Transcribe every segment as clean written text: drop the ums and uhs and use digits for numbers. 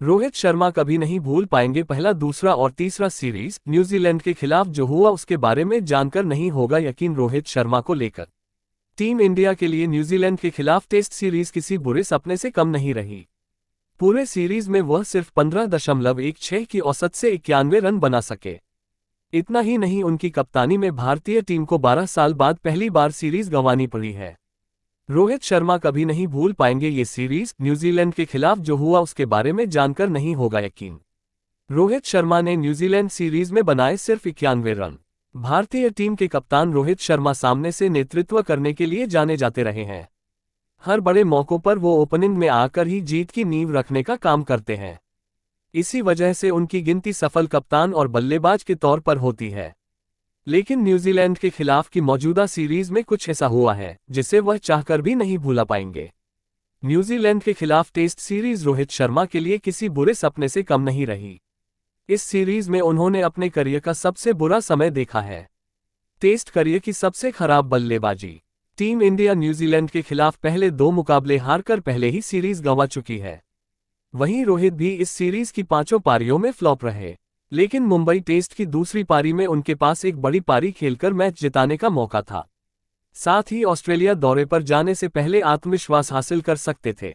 रोहित शर्मा कभी नहीं भूल पाएंगे पहला, दूसरा और तीसरा सीरीज न्यूजीलैंड के खिलाफ जो हुआ उसके बारे में जानकर नहीं होगा यकीन रोहित शर्मा को लेकर। टीम इंडिया के लिए न्यूजीलैंड के खिलाफ टेस्ट सीरीज किसी बुरे सपने से कम नहीं रही। पूरे सीरीज में वह सिर्फ 15.16 की औसत से 91 रन बना सके। इतना ही नहीं, उनकी कप्तानी में भारतीय टीम को 12 साल बाद पहली बार सीरीज गंवानी पड़ी है। रोहित शर्मा कभी नहीं भूल पाएंगे ये सीरीज न्यूजीलैंड के खिलाफ जो हुआ उसके बारे में जानकर नहीं होगा यकीन। रोहित शर्मा ने न्यूजीलैंड सीरीज में बनाए सिर्फ 91 रन। भारतीय टीम के कप्तान रोहित शर्मा सामने से नेतृत्व करने के लिए जाने जाते रहे हैं। हर बड़े मौकों पर वो ओपनिंग में आकर ही जीत की नींव रखने का काम करते हैं। इसी वजह से उनकी गिनती सफल कप्तान और बल्लेबाज के तौर पर होती है। लेकिन न्यूजीलैंड के खिलाफ की मौजूदा सीरीज में कुछ ऐसा हुआ है जिसे वह चाहकर भी नहीं भूला पाएंगे। न्यूजीलैंड के खिलाफ टेस्ट सीरीज रोहित शर्मा के लिए किसी बुरे सपने से कम नहीं रही। इस सीरीज में उन्होंने अपने करियर का सबसे बुरा समय देखा है। टेस्ट करियर की सबसे खराब बल्लेबाजी। टीम इंडिया न्यूजीलैंड के खिलाफ पहले 2 मुकाबले हारकर पहले ही सीरीज गंवा चुकी है। वहीं रोहित भी इस सीरीज की 5 पारियों में फ्लॉप रहे, लेकिन मुंबई टेस्ट की दूसरी पारी में उनके पास एक बड़ी पारी खेलकर मैच जिताने का मौका था। साथ ही ऑस्ट्रेलिया दौरे पर जाने से पहले आत्मविश्वास हासिल कर सकते थे,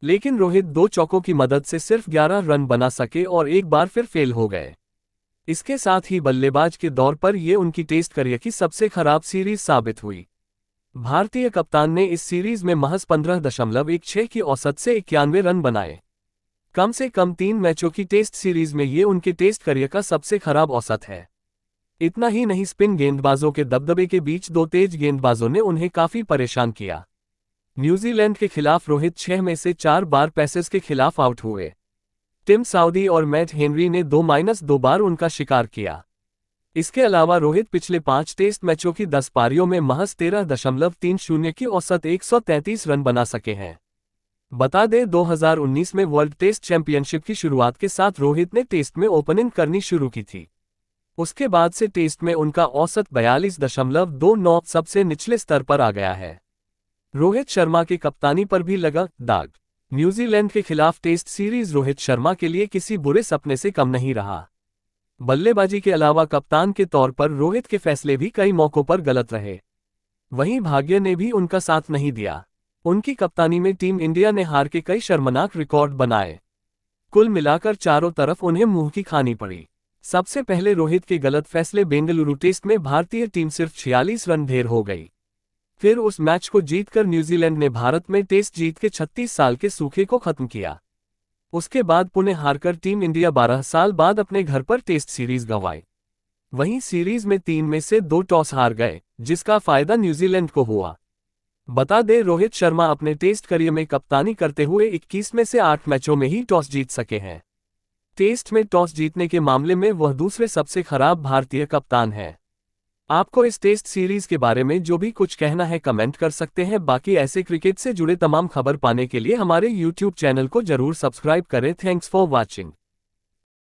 लेकिन रोहित 2 चौकों की मदद से सिर्फ 11 रन बना सके और एक बार फिर फेल हो गए। इसके साथ ही बल्लेबाज के दौर पर यह उनकी टेस्ट करियर की सबसे खराब सीरीज साबित हुई। भारतीय कप्तान ने इस सीरीज में महज 15.16 की औसत से 91 रन बनाए। कम से कम 3 मैचों की टेस्ट सीरीज में ये उनके टेस्ट करियर का सबसे खराब औसत है। इतना ही नहीं, स्पिन गेंदबाजों के दबदबे के बीच 2 तेज गेंदबाजों ने उन्हें काफी परेशान किया। न्यूजीलैंड के खिलाफ रोहित 6 में से 4 बार पेसर्स के खिलाफ आउट हुए। टिम साउदी और मैट हेनरी ने 2-2 बार उनका शिकार किया। इसके अलावा रोहित पिछले 5 टेस्ट मैचों की 10 पारियों में महज 13.30 की औसत 133 रन बना सके हैं। बता दें, 2019 में वर्ल्ड टेस्ट चैंपियनशिप की शुरुआत के साथ रोहित ने टेस्ट में ओपनिंग करनी शुरू की थी। उसके बाद से टेस्ट में उनका औसत 42.29 सबसे निचले स्तर पर आ गया है। रोहित शर्मा की कप्तानी पर भी लगा दाग। न्यूजीलैंड के खिलाफ टेस्ट सीरीज रोहित शर्मा के लिए किसी बुरे सपने से कम नहीं रहा। बल्लेबाजी के अलावा कप्तान के तौर पर रोहित के फैसले भी कई मौकों पर गलत रहे। वहीं भाग्य ने भी उनका साथ नहीं दिया। उनकी कप्तानी में टीम इंडिया ने हार के कई शर्मनाक रिकॉर्ड बनाए। कुल मिलाकर चारों तरफ उन्हें मुंह की खानी पड़ी। सबसे पहले रोहित के गलत फैसले। बेंगलुरु टेस्ट में भारतीय टीम सिर्फ 46 रन ढेर हो गई। फिर उस मैच को जीतकर न्यूजीलैंड ने भारत में टेस्ट जीत के 36 साल के सूखे को खत्म किया। उसके बाद पुणे हारकर टीम इंडिया 12 साल बाद अपने घर पर टेस्ट सीरीज गंवाई। वहीं सीरीज में 3 में से 2 टॉस हार गए, जिसका फायदा न्यूजीलैंड को हुआ। बता दें, रोहित शर्मा अपने टेस्ट करियर में कप्तानी करते हुए 21 में से 8 मैचों में ही टॉस जीत सके हैं। टेस्ट में टॉस जीतने के मामले में वह दूसरे सबसे खराब भारतीय कप्तान हैं। आपको इस टेस्ट सीरीज के बारे में जो भी कुछ कहना है कमेंट कर सकते हैं। बाकी ऐसे क्रिकेट से जुड़े तमाम खबर पाने के लिए हमारे YouTube चैनल को जरूर सब्सक्राइब करें। Thanks for watching.